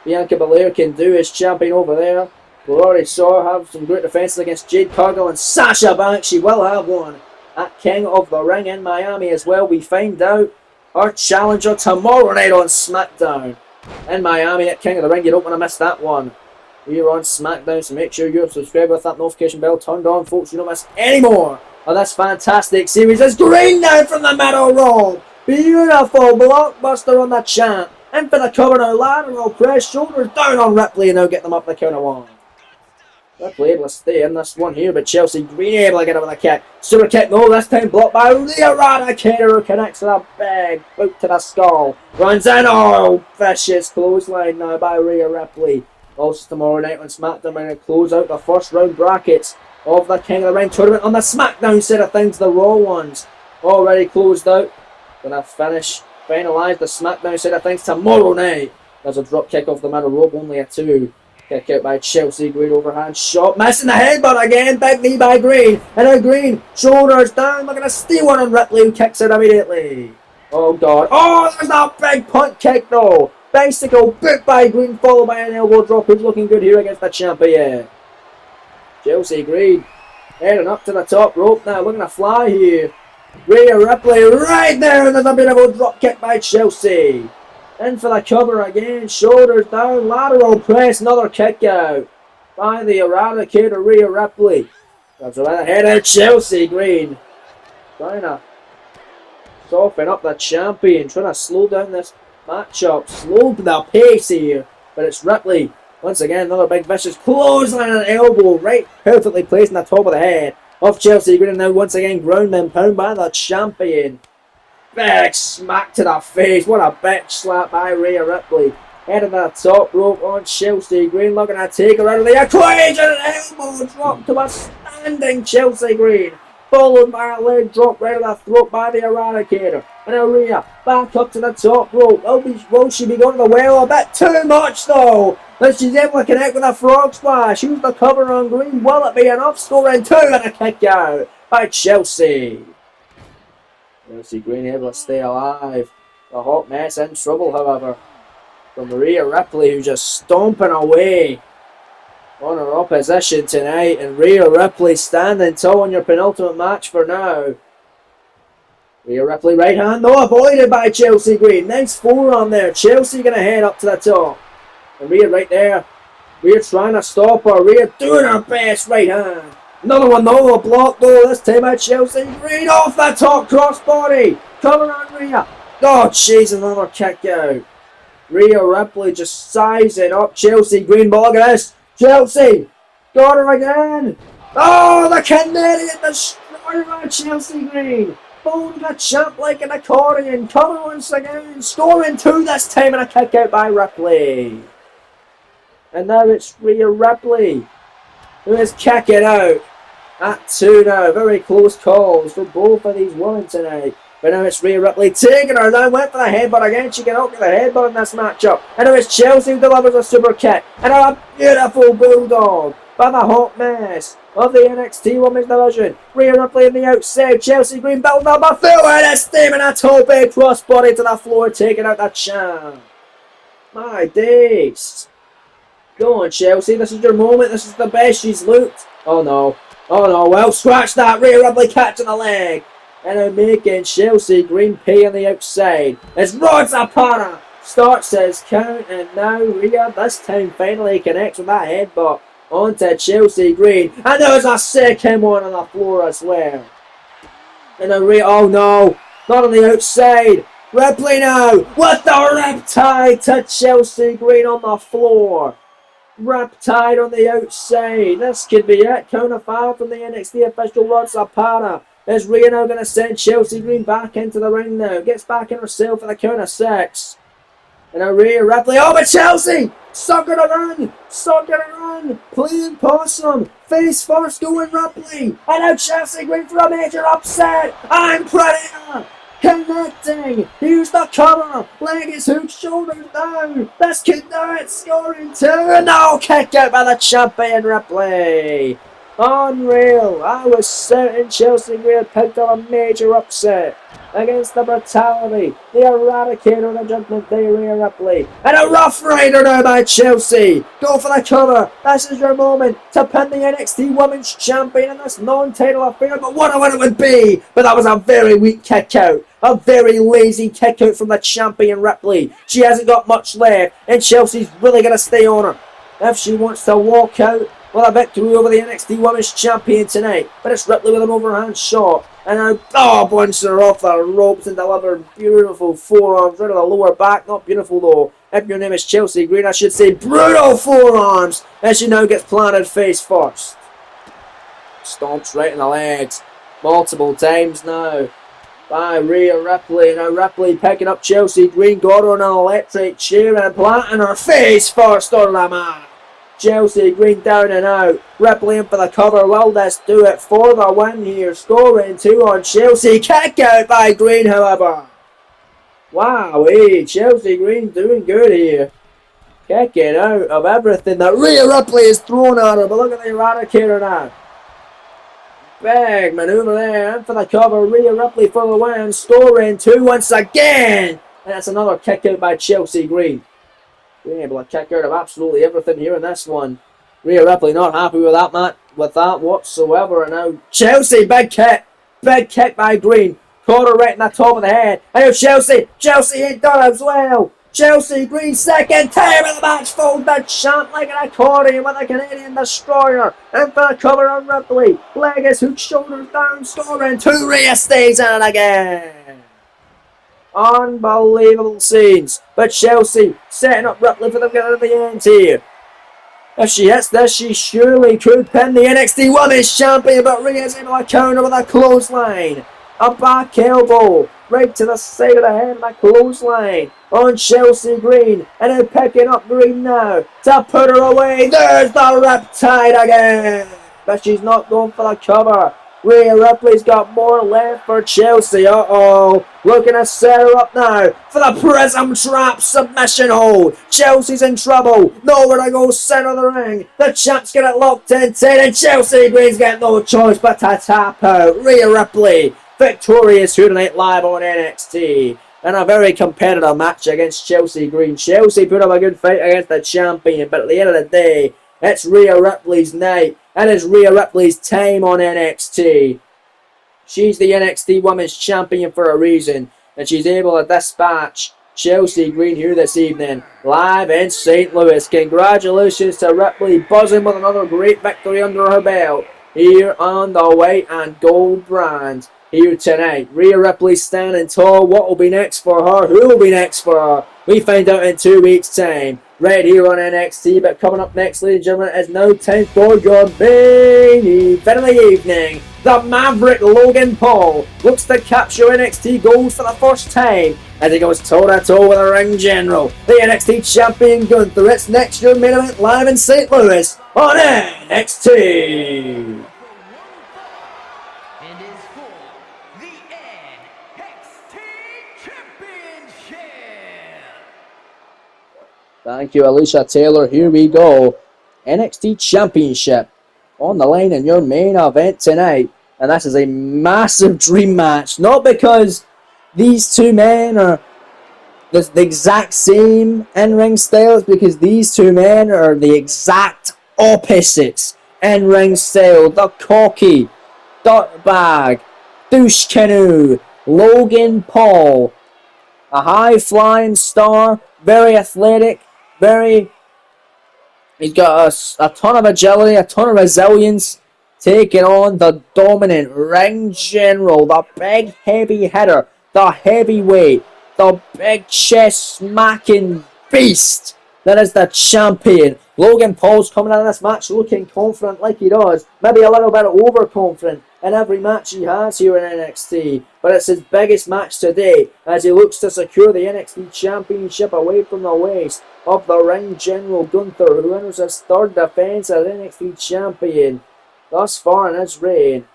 Bianca Belair can do as champion over there. We already saw her have some great defenses against Jade Cargill and Sasha Banks. She will have one at King of the Ring in Miami as well. We find out her challenger tomorrow night on SmackDown in Miami at King of the Ring. You don't want to miss that one. We're on SmackDown, so make sure you're subscribed with that notification bell turned on, folks. You don't miss any more of this fantastic series. It's Green down from the middle rope. Beautiful blockbuster on the champ. In for the cover now, lateral press, shoulders down on Ripley, and now get them up the count of one. Ripley able to stay in this one here, but Chelsea Green able to get him with a kick. Super kick, no, this time blocked by the Eradicator, who connects with a big boot to the skull. Runs in, oh, vicious clothesline now by Rhea Ripley. Also tomorrow night on SmackDown, we're going to close out the first round brackets of the King of the Ring tournament. On the SmackDown side of things, the Raw ones already closed out. Gonna finalise the SmackDown side of things tomorrow night. There's a drop kick off the middle rope, only a 2. Kick out by Chelsea Green, overhand shot, missing the headbutt again, big knee by Green, and then Green, shoulders down, looking to steal one on Ripley, who kicks it immediately. Oh God, oh, there's that big punt kick though, bicycle boot by Green, followed by an elbow drop, who's looking good here against the champion. Chelsea Green, heading up to the top rope now, looking to fly here. Rhea Ripley right there, and there's a beautiful drop kick by Chelsea. In for the cover again, shoulders down, lateral press, another kick out by the Eradicator, Rhea Ripley. That's right ahead of Chelsea Green. Trying to soften up the champion, trying to slow down this matchup, slow the pace here. But it's Ripley Once again, another big vicious clothesline and elbow, right perfectly placed in the top of the head of Chelsea Green. And now once again ground and pound by the champion. Big smack to the face. What a bitch slap by Rhea Ripley. Head of the top rope on Chelsea Green, looking to take her out of the equation. An elbow drop to a standing Chelsea Green, followed by a leg drop right of the throat by the Eradicator. And Rhea back up to the top rope. Will she be going to the well? A bit too much though. But she's able to connect with a frog splash. Use the cover on Green. Will it be enough? Scoring 2 and a kick out by Chelsea. Chelsea Green able to stay alive. The Hot Mess in trouble, however, from Rhea Ripley, who's just stomping away on her opposition tonight. And Rhea Ripley standing tall in your penultimate match for now. Rhea Ripley right hand, no, avoided by Chelsea Green. Nice forearm there. Chelsea going to head up to the top. And Rhea right there. Rhea trying to stop her. Rhea doing her best right hand. Another one though, a block though, this time by Chelsea Green off the top crossbody. Coming on Rhea. Oh jeez, another kick out. Rhea Ripley just sizing up Chelsea Green. But look at this. Chelsea got her again. Oh, the Canadian destroyer by Chelsea Green. Fold the champ like an accordion. Coming once again. Scoring 2 this time and a kick out by Ripley. And now it's Rhea Ripley who is kicking out at 2 now. Very close calls for both of these women tonight. But now it's Rhea Ripley taking her down. Went for the headbutt again. She can out get the headbutt in this matchup. And now it's Chelsea who delivers a super kick. And a beautiful bulldog by the Hot Mess of the NXT Women's Division. Rhea Ripley in the outside. Chelsea Green building up a full and a steam and a toe big crossbody to the floor, taking out the champ. My days. Go on, Chelsea. This is your moment. This is the best she's looked. Oh no. Oh no. Well, scratch that. Rhea Ripley catching the leg. And now making Chelsea Green pay on the outside. As Rod Zapata starts his count. And now Rhea this time finally connects with that headbutt onto Chelsea Green. And there's a second one on the floor as well. And now Rhea. Oh no. Not on the outside. Ripley now with the riptide to Chelsea Green on the floor. Riptide on the outside. This could be it. Count of 5 from the NXT official Rod Zapata. Is Rhea now going to send Chelsea Green back into the ring now? Gets back in herself for the count of 6. And now Rhea Ripley. Oh, but Chelsea! Sucker to run! Sucker to run! Playing possum! Face first going Ripley! And now Chelsea Green for a major upset! I'm Predator! Connecting! Here's the cover! Leg is hooked, shoulders down! This could do it! Scoring 2! And now kick out by the champion Ripley! Unreal! I was certain Chelsea Green picked up a major upset against the brutality, the Eradicator of the Judgment Day, Rhea Ripley. And a Rough Rider now by Chelsea. Go for the cover. This is your moment to pin the NXT Women's Champion in this non-title affair. But what a win it would be! But that was a very weak kick out. A very lazy kick out from the champion Ripley. She hasn't got much left, and Chelsea's really going to stay on her if she wants to walk out with a victory over the NXT Women's Champion tonight. But it's Ripley with an overhand shot. And now, bounces her off the ropes and delivering beautiful forearms out of the lower back. Not beautiful though. If your name is Chelsea Green, I should say brutal forearms. As she now gets planted face first. Stomps right in the legs. Multiple times now by Rhea Ripley. Now Ripley picking up Chelsea Green. Got her on an electric chair and planting her face first on the mat. Chelsea Green down and out. Ripley in for the cover. Will this do it for the win here? Scoring 2 on Chelsea. Kick out by Green, however. Wow, Chelsea Green doing good here. Kicking out of everything that Rhea Ripley is thrown at her. But look at the Eradicator now. Big maneuver there. In for the cover. Rhea Ripley for the win. Scoring 2 once again. And that's another kick out by Chelsea Green. Being able to kick out of absolutely everything here in this one. Rhea Ripley not happy with that whatsoever. And now Chelsea, big kick by Green. Caught her right in the top of the head. And now Chelsea ain't done as well. Chelsea Green, second time in the match, fold the champ like an accordion with a Canadian destroyer. And for the cover on Ripley. Leg is hooked, shoulders down, scoring 2. Rhea stays in it again. Unbelievable scenes. But Chelsea setting up Ripley for the good of the end here. If she hits this, she surely could pin the NXT Women's Champion, but Rhea is able to counter with a clothesline. A back elbow right to the side of the head and a clothesline on Chelsea Green. And then picking up Green now to put her away. There's the Riptide again. But she's not going for the cover. Rhea Ripley's got more left for Chelsea. Uh-oh. Looking to set her up now for the Prism Trap submission hold. Chelsea's in trouble. Nowhere to go, center of the ring. The champ's got it locked in 10 and Chelsea Green's got no choice but to tap out. Rhea Ripley victorious here tonight live on NXT. And a very competitive match against Chelsea Green. Chelsea put up a good fight against the champion, but at the end of the day, it's Rhea Ripley's night. And it's Rhea Ripley's time on NXT. She's the NXT Women's Champion for a reason. And she's able to dispatch Chelsea Green here this evening. Live in St. Louis. Congratulations to Ripley. Buzzing with another great victory under her belt. Here on the white and gold brand. Here tonight. Rhea Ripley standing tall. What will be next for her? Who will be next for her? We find out in 2 weeks' time. Right here on NXT. But coming up next, ladies and gentlemen, is now time for your main event of the evening. The Maverick Logan Paul looks to capture NXT gold for the first time as he goes toe-to-toe with a ring general. The NXT champion Gunther. It's next year main event live in St. Louis on NXT. And is for the NXT Championship. Thank you, Alicia Taylor. Here we go. NXT Championship on the line in your main event tonight. And this is a massive dream match. Not because these two men are the exact same in-ring styles, because these two men are the exact opposites in-ring style. The cocky, dirtbag, douche canoe, Logan Paul. A high-flying star, very athletic, he's got a ton of agility, a ton of resilience, taking on the dominant ring general, the big heavy hitter, the heavyweight, the big chest smacking beast that is the champion. Logan Paul's coming out of this match looking confident like he does, maybe a little bit overconfident in every match he has here in NXT, but it's his biggest match to date as he looks to secure the NXT Championship away from the waist of the ring general Gunther, who enters his third defense as NXT Champion thus far in his reign,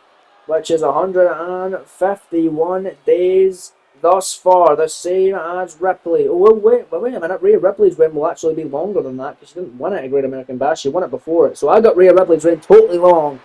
which is 151 days thus far, the same as Ripley. Oh, wait a minute. Rhea Ripley's reign will actually be longer than that because she didn't win it at Great American Bash. She won it before it. So I got Rhea Ripley's reign totally wrong,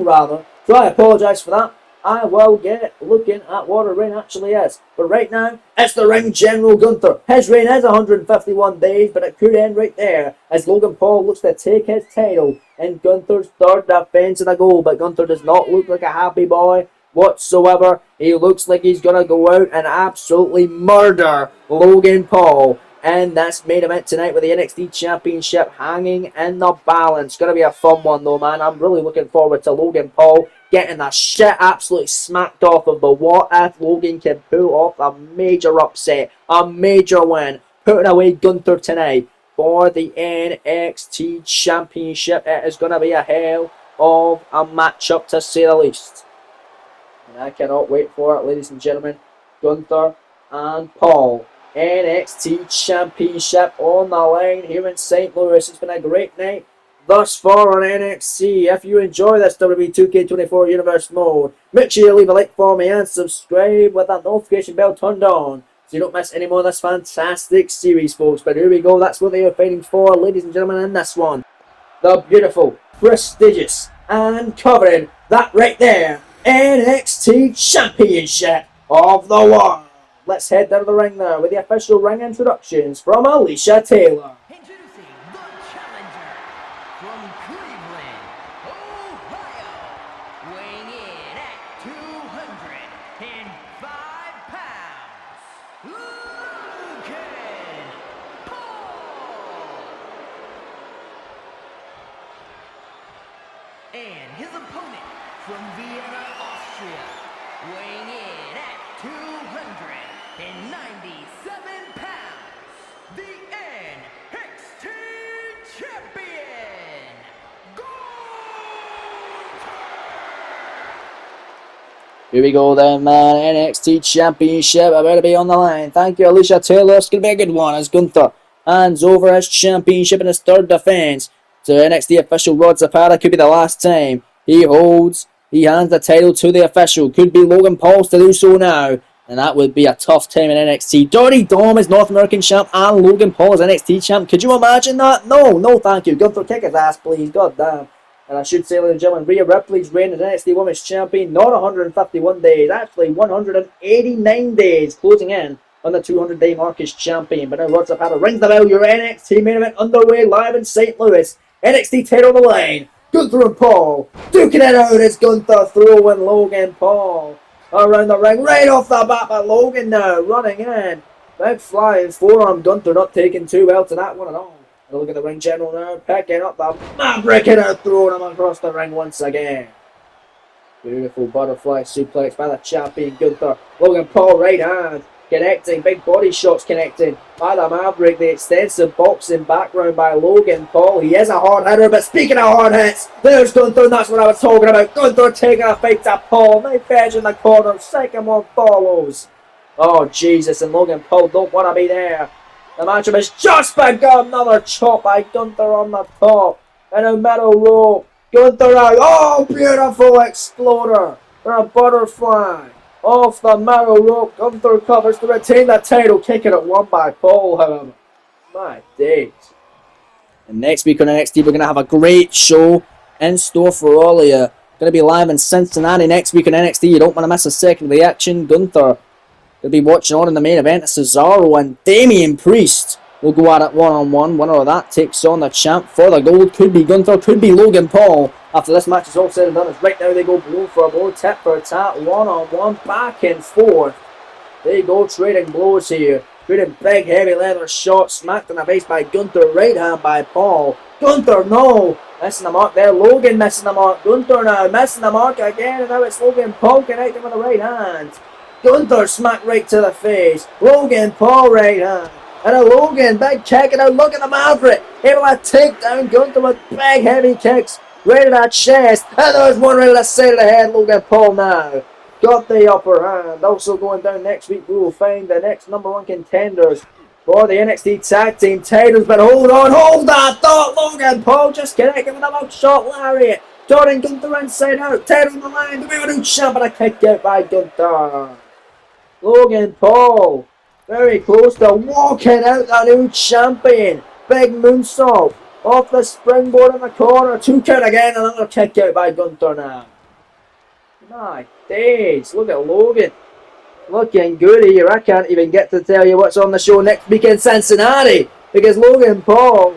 rather. So I apologise for that. I will get looking at what her reign actually is. But right now, it's the ring general Gunther. His reign is 151 days, but it could end right there as Logan Paul looks to take his title in Gunther's third defense of the goal. But Gunther does not look like a happy boy whatsoever. He looks like he's gonna go out and absolutely murder Logan Paul in this main event tonight with the NXT Championship hanging in the balance. Gonna be a fun one though, man. I'm really looking forward to Logan Paul getting the shit absolutely smacked off of the what if Logan can pull off a major upset, a major win, putting away Gunther tonight for the NXT Championship. It is gonna be a hell of a matchup to say the least. And I cannot wait for it, ladies and gentlemen. Gunther and Paul. NXT Championship on the line here in St. Louis. It's been a great night thus far on NXT. If you enjoy this WWE 2K24 Universe mode, make sure you leave a like for me and subscribe with that notification bell turned on so you don't miss any more of this fantastic series, folks. But here we go. That's what they are fighting for, ladies and gentlemen, in this one. The beautiful, prestigious, and coveted, that right there, NXT Championship of the world. Let's head down to the ring now with the official ring introductions from Alicia Taylor. Introducing the challenger from Cleveland, Ohio, weighing in at 205 pounds, Logan Paul. And his opponent from Vienna, Austria, weighing in at 297 pounds, the NXT Here we go then, man. NXT Championship about to be on the line. Thank you, Alicia Taylor. It's going to be a good one as Gunther hands over his championship in his third defense to NXT official Rod Zapata. Could be the last time he hands the title to the official. Could be Logan Paul's to do so now. And that would be a tough time in NXT. Dirty Dom is North American champ and Logan Paul is NXT champ. Could you imagine that? No, thank you. Gunther, kick his ass, please. God damn. And I should say, ladies and gentlemen, Rhea Ripley's reign as NXT Women's Champion, not 151 days, actually 189 days, closing in on the 200-day mark as champion. But now Rod Zapata rings the bell. Your NXT main event underway live in St. Louis. NXT title on the line. Gunther and Paul duking it out as Gunther throwing Logan Paul around the ring, right off the bat. But Logan now running in. Big flying forearm. Gunther not taking too well to that one at all. Look at the ring general now, picking up the Maverick and throwing him across the ring once again. Beautiful butterfly suplex by the champion Gunther. Logan Paul right hand connecting, big body shots connecting by the Maverick. The extensive boxing background by Logan Paul. He is a hard hitter, but speaking of hard hits, there's Gunther, and that's what I was talking about. Gunther taking a fight to Paul, knife edge in the corner, second one follows. Oh Jesus, and Logan Paul don't want to be there. The matchup has just begun. Another chop by Gunther on the top. And a metal rope. Gunther out. Oh, beautiful exploder. For a butterfly. Off the metal rope. Gunther covers to retain the title. Kicking it one by Paul, however. My days. And next week on NXT, we're going to have a great show in store for all of you. Going to be live in Cincinnati next week on NXT. You don't want to miss a second of the action. Gunther will be watching on in the main event. Cesaro and Damian Priest will go at it one-on-one. Winner of that takes on the champ for the gold. Could be Gunther, could be Logan Paul. After this match is all said and done, it's right now they go blow for blow, tit for tat, one-on-one, back and forth. They go trading blows here. Trading big, heavy leather shots. Smacked in the face by Gunther. Right hand by Paul. Gunther, no! Missing the mark there. Logan missing the mark. Gunther now missing the mark again. And now it's Logan Paul connecting with the right hand. Gunther smacked right to the face. Logan Paul right hand. And a Logan big kick. And now look at the Maverick. Able to take down Gunther with big heavy kicks. Right to that chest. And there's one right to the side of the head. Logan Paul now got the upper hand. Also going down next week, we will find the next number one contenders for the NXT Tag Team titles. But hold on, hold that thought. Logan Paul just connecting with a mug shot lariat. Jordan Gunther inside out. Title on the line. Do we have a new champ? And a kick out by Gunther. Logan Paul very close to walking out the new champion. Big moonsault off the springboard in the corner. 2 count again. Another kick out by Gunther now. My days, look at Logan. Looking good here. I can't even get to tell you what's on the show next week in Cincinnati. Because Logan Paul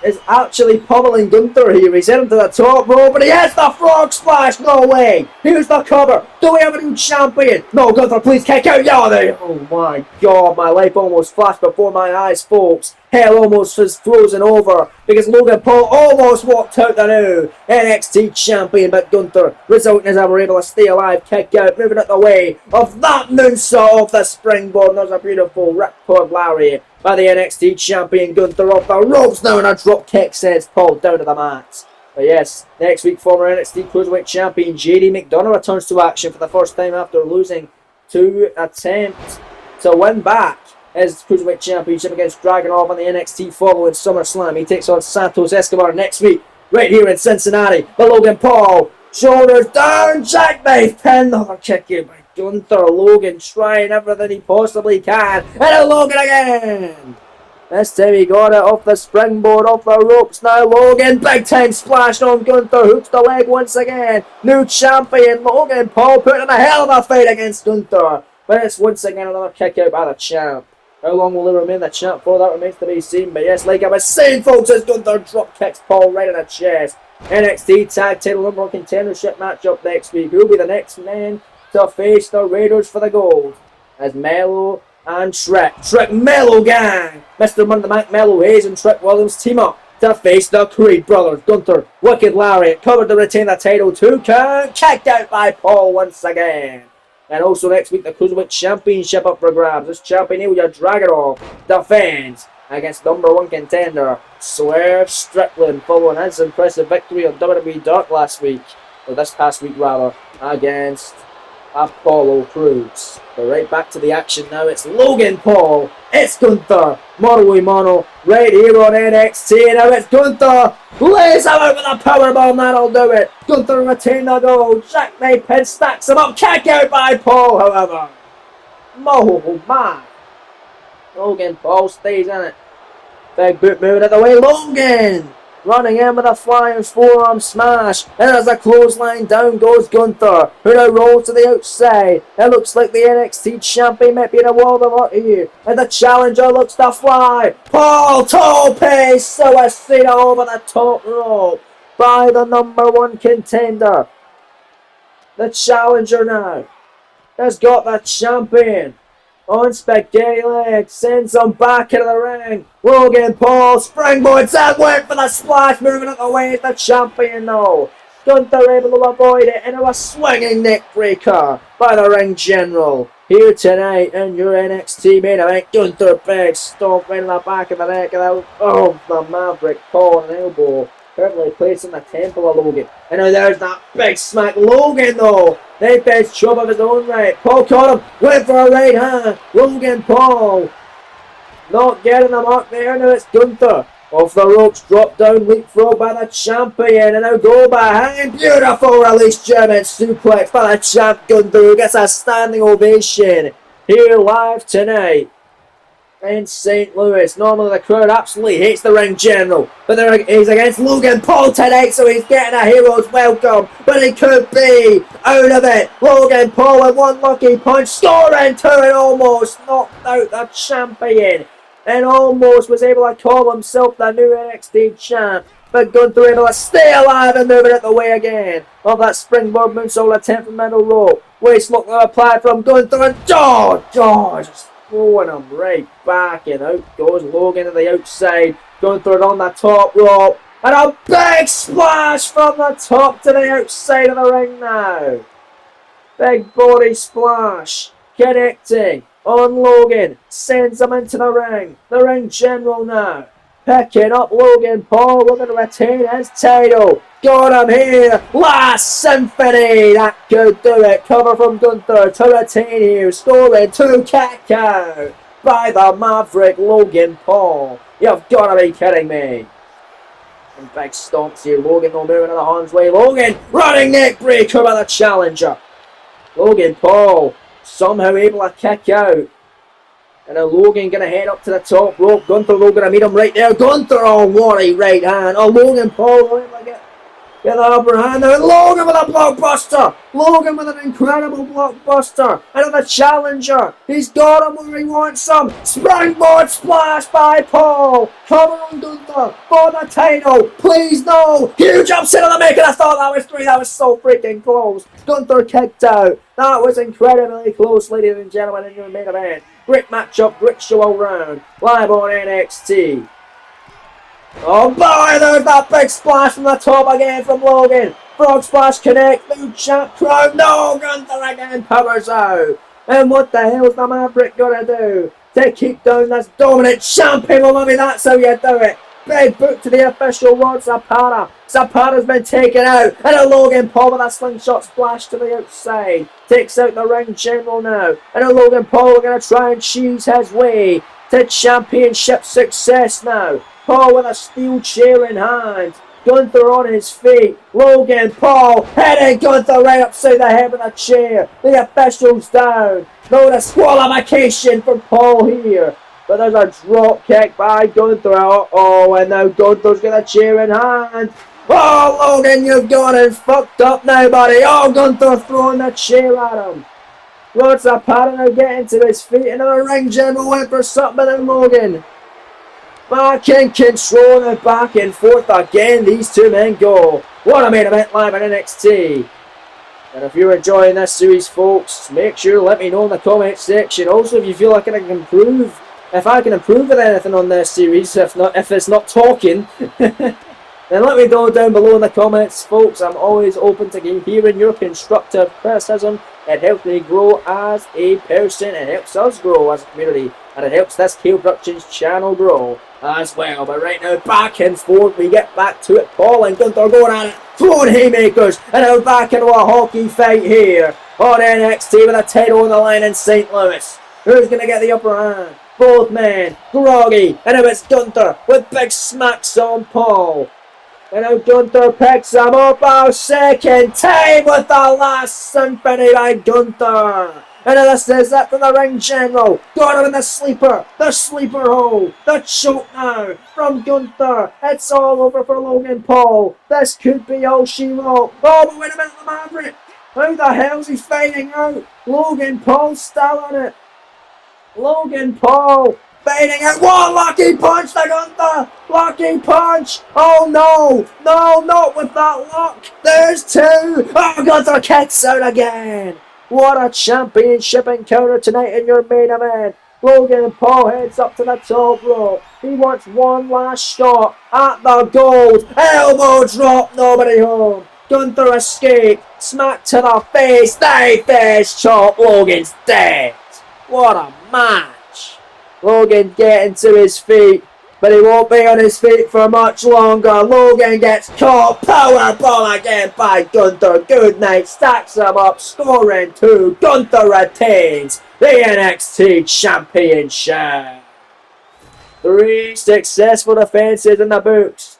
is actually pummeling Gunther here. He's heading to the top rope, but he has the frog splash. No way. Here's the cover. Do we have a new champion? No, Gunther, please kick out. Yeah, there. Oh my God, my life almost flashed before my eyes, folks. Hell almost was frozen over because Logan Paul almost walked out the new NXT champion, but Gunther, resulting as ever able to stay alive, kick out, moving out the way of that moonsault off the springboard. And there's a beautiful ripcord lariat by the NXT champion Gunther off the ropes now, and a drop kick sends Paul down to the mat. But yes, next week former NXT Cruiserweight champion JD McDonough returns to action for the first time after losing 2 attempts to win back his Cruiserweight Championship against Dragunov on the NXT following SummerSlam. He takes on Santos Escobar next week, right here in Cincinnati. But Logan Paul, shoulders down, jackknife pin, another kick in by Gunther. Logan trying everything he possibly can, and a Logan again. This time he got it off the springboard, off the ropes. Now Logan, big time splash on Gunther, hooks the leg once again. New champion Logan Paul putting in a hell of a fight against Gunther. But it's once again another kick out by the champ. How long will he remain the champ for? That remains to be seen. But yes, like I was saying, folks, as Gunther drop kicks Paul right in the chest. NXT Tag Title number 1 contendership match up next week. Who will be the next man to face the Raiders for the gold? As Mello and Trick Mello gang. Mr. Money in the Bank, Mello Hayes and Trick Williams team up to face the Creed brothers. Gunther, wicked lariat, covered to retain the title. 2 count, kicked out by Paul once again. And also next week, the Cruiserweight Championship up for grabs. This champion, Ilya Dragunov, defends against number 1 contender Swerve Strickland, following his impressive victory on WWE Dark last week, or this past week rather, against Apollo Crews. But right back to the action now. It's Logan Paul. It's Gunther. Mono a mono. Right here on NXT. Now it's Gunther. Lays him out with a powerbomb. That'll do it. Gunther retain the goal. Jackknife pin stacks him up. Kick out by Paul, however. Oh, man. Logan Paul stays in it. Big boot moving out the way. Logan running in with a flying forearm smash. And as a clothesline, down goes Gunther, who now rolls to the outside. It looks like the NXT champion might be in a world of hurt here. And the challenger looks to fly. Paul Tope suicide over the top rope by the #1 contender. The challenger now has got the champion on spaghetti legs, sends him back into the ring. Logan Paul springboards and went for the splash, moving out the way as the champion now. Gunther able to avoid it into a swinging neck breaker by the ring general. Here tonight in your NXT main event, Gunther big stomp right in the back of the neck of the Maverick, Paul an elbow. Currently placed in the temple of Logan. And now there's that big smack. Logan though, they faced chop of his own right. Paul caught him, went for a right hand. Logan Paul not getting the mark there. Now it's Gunther. Off the ropes, drop down, leapfrog by the champion. And now go behind. Beautiful release German suplex by the champ Gunther, who gets a standing ovation here live tonight in St. Louis. Normally the crowd absolutely hates the ring general, but he's against Logan Paul tonight, so he's getting a hero's welcome, but he could be out of it. Logan Paul with one lucky punch, scoring two and almost knocked out the champion, and almost was able to call himself the new NXT champ. But Gunther able to stay alive and moving it the way again of that springboard moonsault attempt from middle rope. Waist lock applied from Gunther, and George throwing him right back, and out goes Logan to the outside. Gunther on the top rope, and a big splash from the top to the outside of the ring now. Big body splash, connecting on Logan, sends him into the ring. The ring general now, picking up Logan Paul, looking to retain his title. Got him here, Last Symphony, that could do it. Cover from Gunther to retain here, scoring 2 kick out by the Maverick Logan Paul. You've got to be kidding me. And big stomps here, Logan will move into the harm's way. Logan running neck breaker by the challenger. Logan Paul somehow able to kick out. And now Logan going to head up to the top rope. Gunther going to meet him right there. Gunther, oh, what a right hand. Oh, Logan Paul going to get the upper hand now. Logan with a blockbuster. Logan with an incredible blockbuster. And the challenger, he's got him where he wants him. Springboard splash by Paul. Cover on Gunther for the title. Please no. Huge upset on the making. I thought that was 3. That was so freaking close. Gunther kicked out. That was incredibly close, ladies and gentlemen, in your main event. Great matchup, great show all round. Live on NXT. Oh boy, there's that big splash from the top again from Logan. Frog splash connect, new champ crown. No, Gunther again powers out. And what the hell's the Maverick gonna do to keep down this dominant champion? Well, maybe that's how you do it. Big boot to the official Lord Zapata. Zapata's been taken out. And a Logan Paul with a slingshot splash to the outside. Takes out the ring general now. And a Logan Paul are going to try and cheese his way to championship success now. Paul with a steel chair in hand. Gunther on his feet. Logan Paul heading Gunther right upside the head with a chair. The officials down. No disqualification for Paul here. But there's a drop kick by Gunther. Oh, and now Gunther's got a chair in hand. Oh, Logan, you've got it fucked up now, buddy. Oh, Gunther throwing the chair at him. Rod Zapata now getting to his feet. Another ring general went for something in Logan. Back in control and back and forth again. These two men go. What a main event live on NXT. And if you're enjoying this series, folks, make sure to let me know in the comment section. Also, if you feel like I can improve, if I can improve with anything on this series, if it's not talking, then let me know down below in the comments, folks. I'm always open to hearing your constructive criticism. It helps me grow as a person. It helps us grow as a community. And it helps this Kale Productions channel grow as well. But right now, back and forth, we get back to it. Paul and Gunther going at it, throwing haymakers, and now back into a hockey fight here. on NXT with a title on the line in St. Louis. Who's going to get the upper hand? Both men, groggy, and now it's Gunther with big smacks on Paul. And now Gunther picks him up. Oh, second time with the last symphony by Gunther. And this is it from the ring general. Got him in the sleeper hold, the choke now from Gunther. It's all over for Logan Paul. This could be all she wrote. Oh, but wait a minute, the Maverick. Who the hell's he fighting out? Logan Paul's still on it. Logan Paul fighting out. What lucky punch to Gunther! Lucky punch! Oh no! No, not with that lock! There's two! Oh, Gunther kicks out again! What a championship encounter tonight in your main event! Logan Paul heads up to the top rope. He wants one last shot at the gold. Elbow drop, nobody home. Gunther escaped. Smack to the face. They face chop. Logan's dead. What a match! Logan getting to his feet, but he won't be on his feet for much longer. Logan gets caught. Powerbomb again by Gunther. Good night. Stacks him up. Scoring 2. Gunther retains the NXT Championship. 3 successful defenses in the books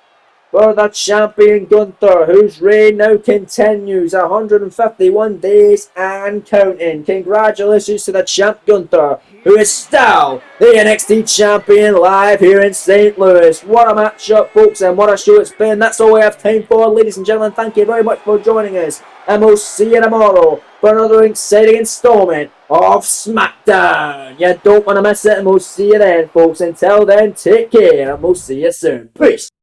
for the champion Gunther, whose reign now continues 151 days and counting. Congratulations to the champ Gunther, who is still the NXT champion live here in St. Louis. What a matchup, folks, and what a show it's been. That's all we have time for, ladies and gentlemen. Thank you very much for joining us, and we'll see you tomorrow for another exciting installment of SmackDown. You don't want to miss it, and we'll see you then, folks. Until then, take care, and we'll see you soon. Peace.